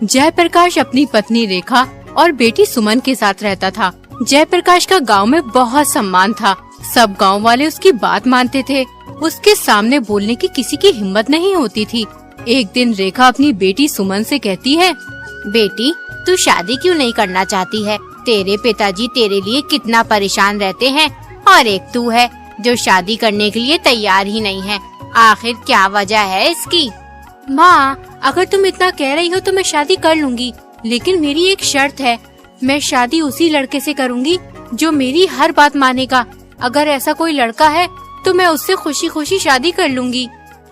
जयप्रकाश अपनी पत्नी रेखा और बेटी सुमन के साथ रहता था। जयप्रकाश का गांव में बहुत सम्मान था। सब गांव वाले उसकी बात मानते थे। उसके सामने बोलने की किसी की हिम्मत नहीं होती थी। एक दिन रेखा अपनी बेटी सुमन से कहती है, बेटी, तू शादी क्यों नहीं करना चाहती है? तेरे पिताजी तेरे लिए कितना परेशान रहते हैं और एक तू है जो शादी करने के लिए तैयार ही नहीं है। आखिर क्या वजह है इसकी? माँ, अगर तुम इतना कह रही हो तो मैं शादी कर लूंगी, लेकिन मेरी एक शर्त है। मैं शादी उसी लड़के से करूंगी जो मेरी हर बात मानेगा। अगर ऐसा कोई लड़का है तो मैं उससे खुशी खुशी शादी कर लूंगी।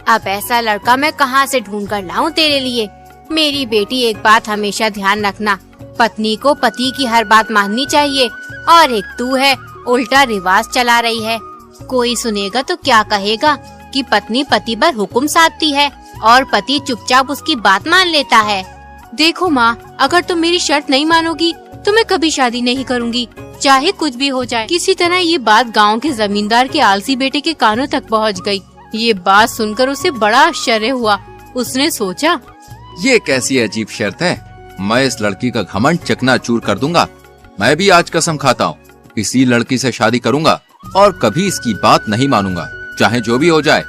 अब ऐसा लड़का मैं कहाँ से ढूंढ कर लाऊं तेरे लिए? मेरी बेटी, एक बात हमेशा ध्यान रखना, पत्नी को पति की हर बात माननी चाहिए। और एक तू है, उल्टा रिवाज चला रही है। कोई सुनेगा तो क्या कहेगा कि पत्नी पति पर हुक्म साधती है और पति चुपचाप उसकी बात मान लेता है। देखो माँ, अगर तुम मेरी शर्त नहीं मानोगी तो मैं कभी शादी नहीं करूँगी, चाहे कुछ भी हो जाए। किसी तरह ये बात गांव के जमींदार के आलसी बेटे के कानों तक पहुंच गई। ये बात सुनकर उसे बड़ा आश्चर्य हुआ। उसने सोचा, ये कैसी अजीब शर्त है? मैं इस लड़की का घमंड चकनाचूर कर दूंगा। मैं भी आज कसम खाता हूँ, इसी लड़की से शादी करूंगा और कभी इसकी बात नहीं मानूंगा, चाहे जो भी हो जाए।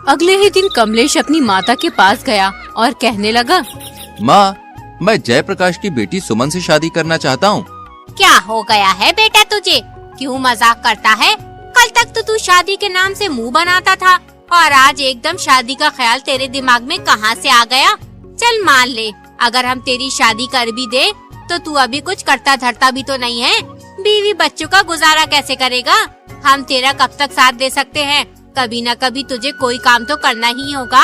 अगले ही दिन कमलेश अपनी माता के पास गया और कहने लगा, माँ, मैं जयप्रकाश की बेटी सुमन से शादी करना चाहता हूँ। क्या हो गया है बेटा तुझे? क्यों मजाक करता है? कल तक तो तू शादी के नाम से मुंह बनाता था और आज एकदम शादी का ख्याल तेरे दिमाग में कहाँ से आ गया? चल मान ले, अगर हम तेरी शादी कर भी दे तो तू अभी कुछ करता धरता भी तो नहीं है। बीवी बच्चों का गुजारा कैसे करेगा? हम तेरा कब तक साथ दे सकते हैं? कभी न कभी तुझे कोई काम तो करना ही होगा।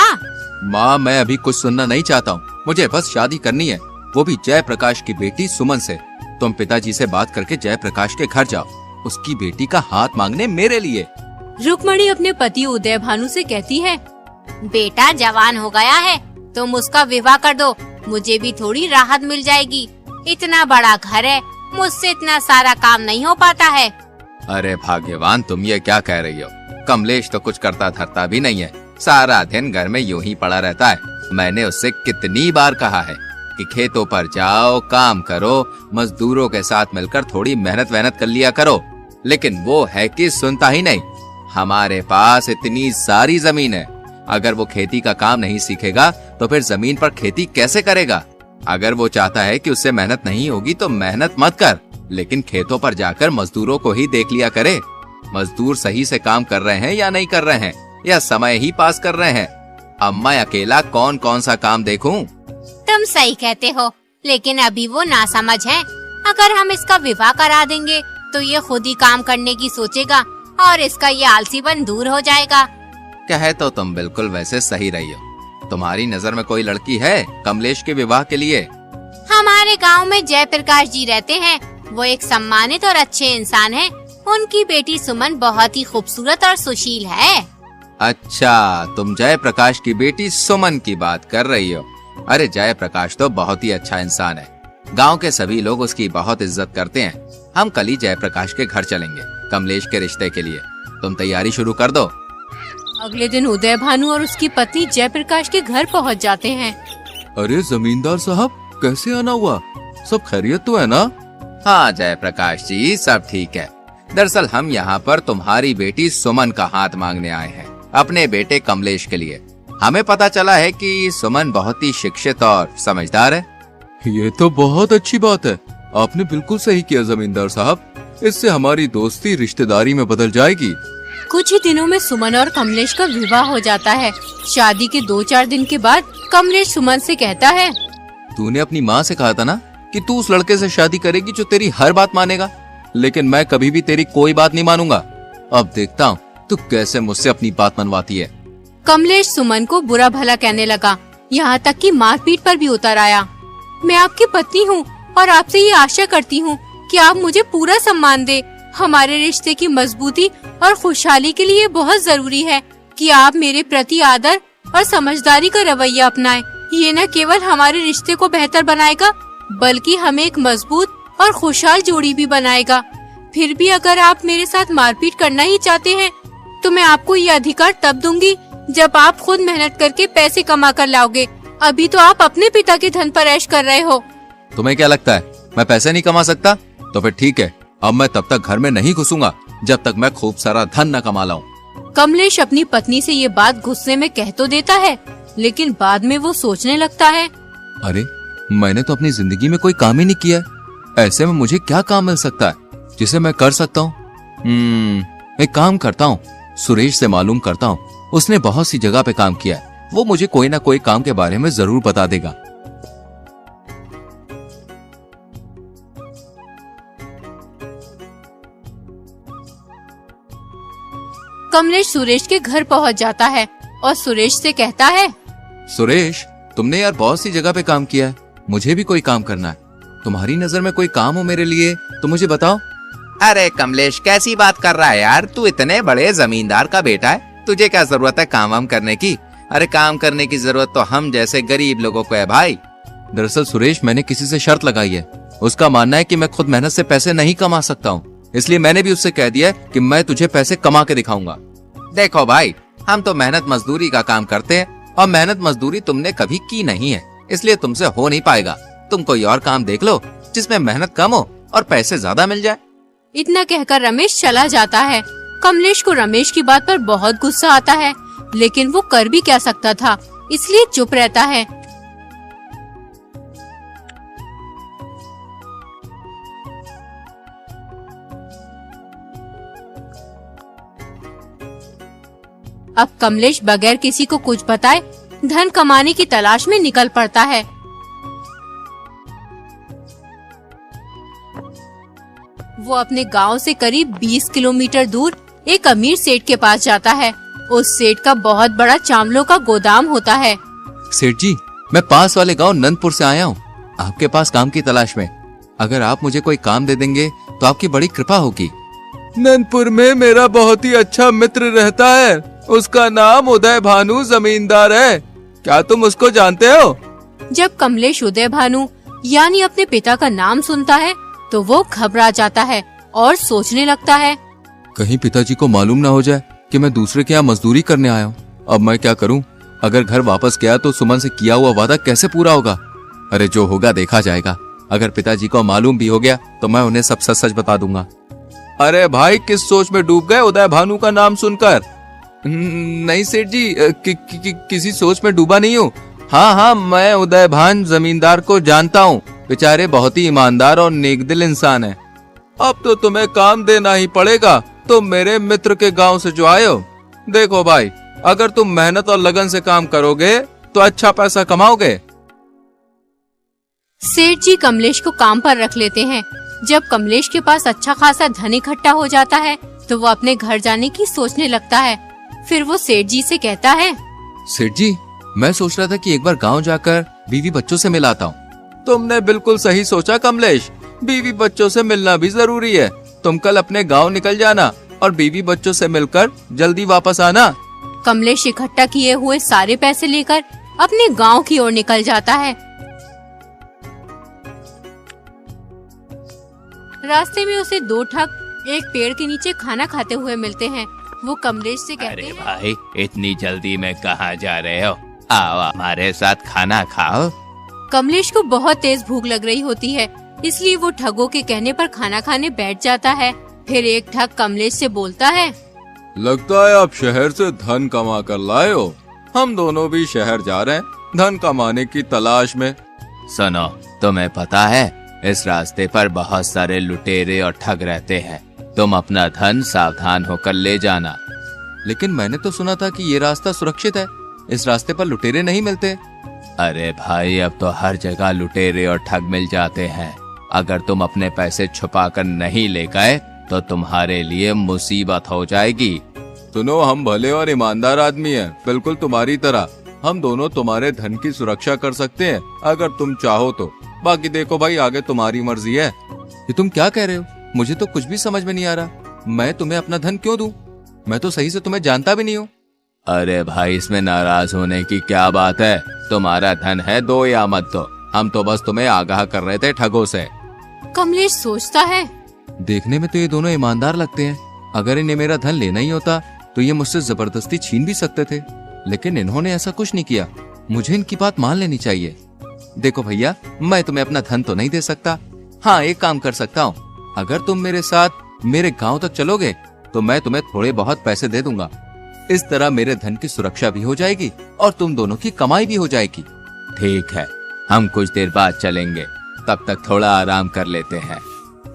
माँ, मैं अभी कुछ सुनना नहीं चाहता हूँ। मुझे बस शादी करनी है, वो भी जयप्रकाश की बेटी सुमन से। तुम पिताजी से बात करके जयप्रकाश के घर जाओ, उसकी बेटी का हाथ मांगने मेरे लिए। रुक्मणी अपने पति उदय भानु से कहती है, बेटा जवान हो गया है, तुम उसका विवाह कर दो, मुझे भी थोड़ी राहत मिल जाएगी। इतना बड़ा घर है, मुझसे इतना सारा काम नहीं हो पाता है। अरे भाग्यवान, तुम ये क्या कह रही हो? कमलेश तो कुछ करता धरता भी नहीं है, सारा दिन घर में यूं ही पड़ा रहता है। मैंने उससे कितनी बार कहा है कि खेतों पर जाओ, काम करो, मजदूरों के साथ मिलकर थोड़ी मेहनत कर लिया करो, लेकिन वो है कि सुनता ही नहीं। हमारे पास इतनी सारी जमीन है, अगर वो खेती का काम नहीं सीखेगा तो फिर जमीन पर खेती कैसे करेगा? अगर वो चाहता है कि उससे मेहनत नहीं होगी तो मेहनत मत कर, लेकिन खेतों पर जाकर मजदूरों को ही देख लिया करे। मजदूर सही से काम कर रहे हैं या नहीं कर रहे हैं, या समय ही पास कर रहे हैं। अब मैं अकेला कौन कौन सा काम देखूं? तुम सही कहते हो, लेकिन अभी वो नासमझ है। अगर हम इसका विवाह करा देंगे तो ये खुद ही काम करने की सोचेगा और इसका ये आलसीपन दूर हो जाएगा। कहे तो तुम बिल्कुल वैसे सही रही हो। तुम्हारी नजर में कोई लड़की है कमलेश के विवाह के लिए? हमारे गांव में जयप्रकाश जी रहते हैं, वो एक सम्मानित और अच्छे इंसान हैं। उनकी बेटी सुमन बहुत ही खूबसूरत और सुशील है। अच्छा, तुम जयप्रकाश की बेटी सुमन की बात कर रही हो? अरे जयप्रकाश तो बहुत ही अच्छा इंसान है, गांव के सभी लोग उसकी बहुत इज्जत करते हैं। हम कल ही जयप्रकाश के घर चलेंगे कमलेश के रिश्ते के लिए। तुम तैयारी शुरू कर दो। अगले दिन उदय भानु और उसकी पत्नी जयप्रकाश के घर पहुंच जाते हैं। अरे जमींदार साहब, कैसे आना हुआ? सब खैरियत तो है ना? हाँ जयप्रकाश जी, सब ठीक है। दरअसल हम यहाँ पर तुम्हारी बेटी सुमन का हाथ मांगने आए हैं, अपने बेटे कमलेश के लिए। हमें पता चला है कि सुमन बहुत ही शिक्षित और समझदार है। ये तो बहुत अच्छी बात है, आपने बिल्कुल सही किया जमींदार साहब। इससे हमारी दोस्ती रिश्तेदारी में बदल जाएगी। कुछ ही दिनों में सुमन और कमलेश का विवाह हो जाता है। शादी के 2-4 दिन के बाद कमलेश सुमन से कहता है, तूने अपनी माँ से कहा था ना कि तू उस लड़के से शादी करेगी जो तेरी हर बात मानेगा, लेकिन मैं कभी भी तेरी कोई बात नहीं मानूंगा। अब देखता हूँ तू कैसे मुझसे अपनी बात मनवाती है। कमलेश सुमन को बुरा भला कहने लगा, यहाँ तक कि मारपीट पर भी उतर आया। मैं आपकी पत्नी हूँ और आपसे ये आशा करती हूँ कि आप मुझे पूरा सम्मान दे। हमारे रिश्ते की मजबूती और खुशहाली के लिए बहुत जरूरी है कि आप मेरे प्रति आदर और समझदारी का रवैया अपनाएं। ये न केवल हमारे रिश्ते को बेहतर बनाएगा बल्कि हमें एक मजबूत और खुशहाल जोड़ी भी बनाएगा। फिर भी अगर आप मेरे साथ मारपीट करना ही चाहते हैं तो मैं आपको ये अधिकार तब दूंगी जब आप खुद मेहनत करके पैसे कमा कर लाओगे। अभी तो आप अपने पिता के धन पर ऐश कर रहे हो। तुम्हें क्या लगता है मैं पैसे नहीं कमा सकता? तो फिर ठीक है, अब मैं तब तक घर में नहीं घुसूंगा जब तक मैं खूब सारा धन न कमा लाऊं। कमलेश अपनी पत्नी से ये बात गुस्से में कह तो देता है, लेकिन बाद में वो सोचने लगता है, अरे मैंने तो अपनी जिंदगी में कोई काम ही नहीं किया है। ऐसे में मुझे क्या काम मिल सकता है जिसे मैं कर सकता हूँ? एक काम करता हूँ, सुरेश से मालूम करता हूँ। उसने बहुत सी जगह पे काम किया है, वो मुझे कोई ना कोई काम के बारे में जरूर बता देगा। कमलेश सुरेश के घर पहुंच जाता है और सुरेश से कहता है, सुरेश, तुमने यार बहुत सी जगह पे काम किया है, मुझे भी कोई काम करना है। तुम्हारी नजर में कोई काम हो मेरे लिए तो मुझे बताओ। अरे कमलेश, कैसी बात कर रहा है यार? तू इतने बड़े जमींदार का बेटा है, तुझे क्या जरूरत है काम वाम करने की? अरे काम करने की जरूरत तो हम जैसे गरीब लोगों को है भाई। दरअसल सुरेश, मैंने किसी से शर्त लगाई है। उसका मानना है कि मैं खुद मेहनत से पैसे नहीं कमा सकता हूँ, इसलिए मैंने भी उससे कह दिया है कि मैं तुझे पैसे कमा के दिखाऊंगा। देखो भाई, हम तो मेहनत मजदूरी का काम करते हैं और मेहनत मजदूरी तुमने कभी की नहीं है, इसलिए तुमसे हो नहीं पाएगा। तुम कोई और काम देख लो जिसमें मेहनत कम हो और पैसे ज्यादा मिल जाए। इतना कहकर रमेश चला जाता है। कमलेश को रमेश की बात पर बहुत गुस्सा आता है, लेकिन वो कर भी क्या सकता था, इसलिए चुप रहता है। अब कमलेश बगैर किसी को कुछ बताए धन कमाने की तलाश में निकल पड़ता है। वो अपने गांव से करीब 20 किलोमीटर दूर एक अमीर सेठ के पास जाता है। उस सेठ का बहुत बड़ा चावलों का गोदाम होता है। सेठ जी, मैं पास वाले गांव नंदपुर से आया हूँ, आपके पास काम की तलाश में। अगर आप मुझे कोई काम दे देंगे तो आपकी बड़ी कृपा होगी। नंदपुर में मेरा बहुत ही अच्छा मित्र रहता है, उसका नाम उदय भानु जमींदार है। क्या तुम उसको जानते हो? जब कमलेश उदय भानु यानी अपने पिता का नाम सुनता है तो वो घबरा जाता है और सोचने लगता है, कहीं पिताजी को मालूम ना हो जाए कि मैं दूसरे के यहाँ मजदूरी करने आया हूँ। अब मैं क्या करूँ? अगर घर वापस गया तो सुमन से किया हुआ वादा कैसे पूरा होगा? अरे जो होगा देखा जाएगा। अगर पिताजी को मालूम भी हो गया तो मैं उन्हें सब सच सच बता दूंगा। अरे भाई, किस सोच में डूब गए उदय भानु का नाम सुनकर? नहीं सेठ जी, किसी सोच में डूबा नहीं हूँ। हाँ, मैं उदय भान जमींदार को जानता हूँ, बेचारे बहुत ही ईमानदार और नेकदिल इंसान है। अब तो तुम्हें काम देना ही पड़ेगा, तुम मेरे मित्र के गांव से जो आए हो। देखो भाई, अगर तुम मेहनत और लगन से काम करोगे तो अच्छा पैसा कमाओगे। सेठ जी कमलेश को काम पर रख लेते हैं। जब कमलेश के पास अच्छा खासा धन इकट्ठा हो जाता है तो वो अपने घर जाने की सोचने लगता है। फिर वो सेठ जी से कहता है, सेठ जी, मैं सोच रहा था कि एक बार गांव जाकर बीवी बच्चों से मिलाता हूँ। तुमने बिल्कुल सही सोचा कमलेश, बीवी बच्चों से मिलना भी जरूरी है। तुम कल अपने गांव निकल जाना और बीवी बच्चों से मिलकर जल्दी वापस आना। कमलेश इकट्ठा किए हुए सारे पैसे लेकर अपने गांव की ओर निकल जाता है। रास्ते में उसे दो ठग एक पेड़ के नीचे खाना खाते हुए मिलते हैं। वो कमलेश से कहते अरे हैं, भाई, इतनी जल्दी में कहाँ जा रहे हो? आओ हमारे साथ खाना खाओ। कमलेश को बहुत तेज भूख लग रही होती है, इसलिए वो ठगों के कहने पर खाना खाने बैठ जाता है। फिर एक ठग कमलेश से बोलता है, लगता है आप शहर से धन कमा कर लाए हो। हम दोनों भी शहर जा रहे हैं धन कमाने की तलाश में। सुनो, तुम्हें पता है इस रास्ते पर बहुत सारे लुटेरे और ठग रहते हैं। तुम अपना धन सावधान होकर ले जाना। लेकिन मैंने तो सुना था कि ये रास्ता सुरक्षित है, इस रास्ते पर लुटेरे नहीं मिलते। अरे भाई, अब तो हर जगह लुटेरे और ठग मिल जाते हैं। अगर तुम अपने पैसे छुपा कर नहीं ले गए तो तुम्हारे लिए मुसीबत हो जाएगी। सुनो, हम भले और ईमानदार आदमी हैं, बिल्कुल तुम्हारी तरह। हम दोनों तुम्हारे धन की सुरक्षा कर सकते हैं अगर तुम चाहो तो। बाकी देखो भाई, आगे तुम्हारी मर्जी है। ये तुम क्या कह रहे हो? मुझे तो कुछ भी समझ में नहीं आ रहा। मैं तुम्हें अपना धन क्यों दूं? मैं तो सही से तुम्हें जानता भी नहीं हूँ। अरे भाई, इसमें नाराज होने की क्या बात है? तुम्हारा धन है, दो या मत दो। हम तो बस तुम्हें आगाह कर रहे थे ठगों से। कमलेश सोचता है, देखने में तो ये दोनों ईमानदार लगते हैं। अगर इन्हें मेरा धन लेना ही होता तो ये मुझसे जबरदस्ती छीन भी सकते थे, लेकिन इन्होंने ऐसा कुछ नहीं किया। मुझे इनकी बात मान लेनी चाहिए। देखो भैया, मैं तुम्हें अपना धन तो नहीं दे सकता। हाँ, एक काम कर सकता हूँ। अगर तुम मेरे साथ मेरे गांव तक चलोगे तो मैं तुम्हें थोड़े बहुत पैसे दे दूंगा। इस तरह मेरे धन की सुरक्षा भी हो जाएगी और तुम दोनों की कमाई भी हो जाएगी। ठीक है, हम कुछ देर बाद चलेंगे, तब तक थोड़ा आराम कर लेते हैं।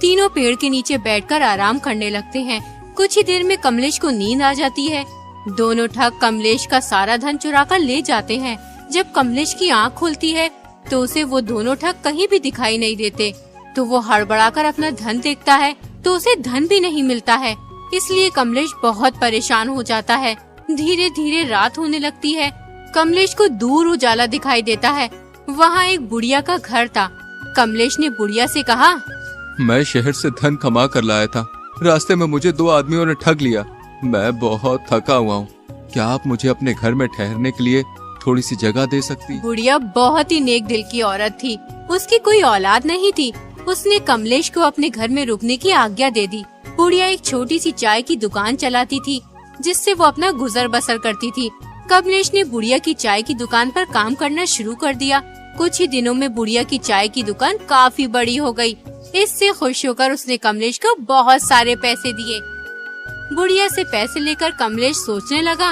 तीनों पेड़ के नीचे बैठकर आराम करने लगते हैं। कुछ ही देर में कमलेश को नींद आ जाती है। दोनों ठग कमलेश का सारा धन चुरा कर ले जाते हैं। जब कमलेश की आँख खुलती है तो उसे वो दोनों ठग कहीं भी दिखाई नहीं देते। तो वो हड़बड़ाकर अपना धन देखता है तो उसे धन भी नहीं मिलता है। इसलिए कमलेश बहुत परेशान हो जाता है। धीरे धीरे रात होने लगती है। कमलेश को दूर उजाला दिखाई देता है। वहाँ एक बुढ़िया का घर था। कमलेश ने बुढ़िया से कहा, मैं शहर से धन कमा कर लाया था। रास्ते में मुझे 2 आदमियों ने ठग लिया। मैं बहुत थका हुआ हूँ। क्या आप मुझे अपने घर में ठहरने के लिए थोड़ी सी जगह दे सकती? बुढ़िया बहुत ही नेक दिल की औरत थी। उसकी कोई औलाद नहीं थी। उसने कमलेश को अपने घर में रुकने की आज्ञा दे दी। बुढ़िया एक छोटी सी चाय की दुकान चलाती थी, जिससे वो अपना गुजर बसर करती थी। कमलेश ने बुढ़िया की चाय की दुकान पर काम करना शुरू कर दिया। कुछ ही दिनों में बुढ़िया की चाय की दुकान काफी बड़ी हो गई। इससे खुश होकर उसने कमलेश को बहुत सारे पैसे दिए। बुढ़िया से पैसे लेकर कमलेश सोचने लगा,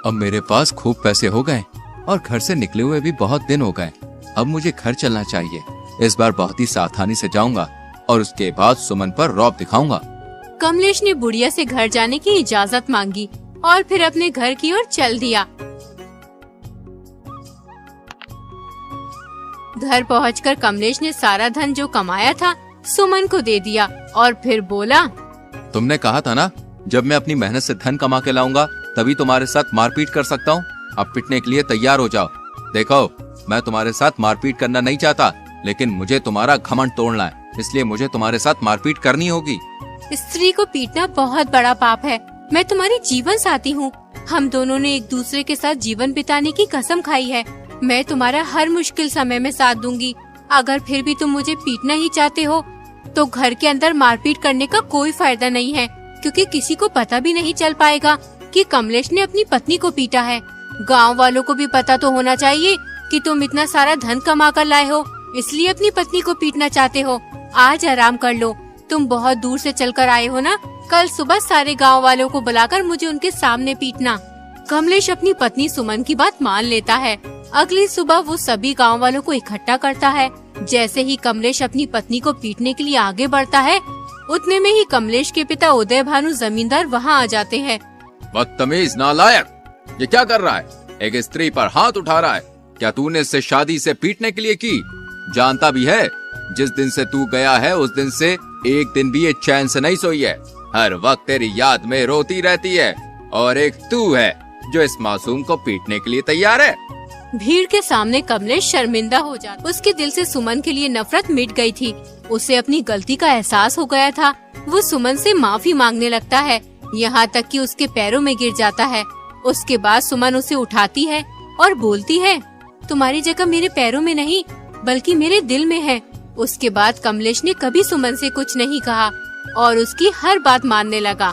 अब मेरे पास खूब पैसे हो गए और घर से निकले हुए भी बहुत दिन हो गए। अब मुझे घर चलना चाहिए। इस बार बहुत ही सावधानी से जाऊंगा और उसके बाद सुमन पर रौब दिखाऊंगा। कमलेश ने बुढ़िया से घर जाने की इजाजत मांगी और फिर अपने घर की ओर चल दिया। घर पहुंचकर कमलेश ने सारा धन जो कमाया था सुमन को दे दिया और फिर बोला, तुमने कहा था ना, जब मैं अपनी मेहनत से धन कमा के लाऊंगा तभी तुम्हारे साथ मारपीट कर सकता हूँ। अब पिटने के लिए तैयार हो जाओ। देखो, मैं तुम्हारे साथ मारपीट करना नहीं चाहता, लेकिन मुझे तुम्हारा घमंड तोड़ना है, इसलिए मुझे तुम्हारे साथ मारपीट करनी होगी। स्त्री को पीटना बहुत बड़ा पाप है। मैं तुम्हारी जीवन साथी हूँ। हम दोनों ने एक दूसरे के साथ जीवन बिताने की कसम खाई है। मैं तुम्हारा हर मुश्किल समय में साथ दूंगी। अगर फिर भी तुम मुझे पीटना ही चाहते हो तो घर के अंदर मारपीट करने का कोई फायदा नहीं है, क्योंकि किसी को पता भी नहीं चल पाएगा कि कमलेश ने अपनी पत्नी को पीटा है। गांव वालों को भी पता तो होना चाहिए कि तुम इतना सारा धन कमा कर लाए हो, इसलिए अपनी पत्नी को पीटना चाहते हो। आज आराम कर लो। तुम बहुत दूर से चलकर आए हो ना, कल सुबह सारे गांव वालों को बुलाकर मुझे उनके सामने पीटना। कमलेश अपनी पत्नी सुमन की बात मान लेता है। अगली सुबह वो सभी गांव वालों को इकट्ठा करता है। जैसे ही कमलेश अपनी पत्नी को पीटने के लिए आगे बढ़ता है, उतने में ही कमलेश के पिता उदय भानु जमींदार वहाँ आ जाते हैं। बदतमीज नालायक, ये क्या कर रहा है? एक स्त्री पर हाथ उठा रहा है। क्या तूने इससे शादी से पीटने के लिए की? जानता भी है, जिस दिन से तू गया है उस दिन से एक दिन भी ये चैन से नहीं सोई है। हर वक्त तेरी याद में रोती रहती है, और एक तू है जो इस मासूम को पीटने के लिए तैयार है। भीड़ के सामने कमलेश शर्मिंदा हो जाता। उसके दिल से सुमन के लिए नफरत मिट गई थी। उसे अपनी गलती का एहसास हो गया था। वो सुमन से माफी मांगने लगता है, यहाँ तक कि उसके पैरों में गिर जाता है। उसके बाद सुमन उसे उठाती है और बोलती है, तुम्हारी जगह मेरे पैरों में नहीं बल्कि मेरे दिल में है। उसके बाद कमलेश ने कभी सुमन से कुछ नहीं कहा और उसकी हर बात मानने लगा।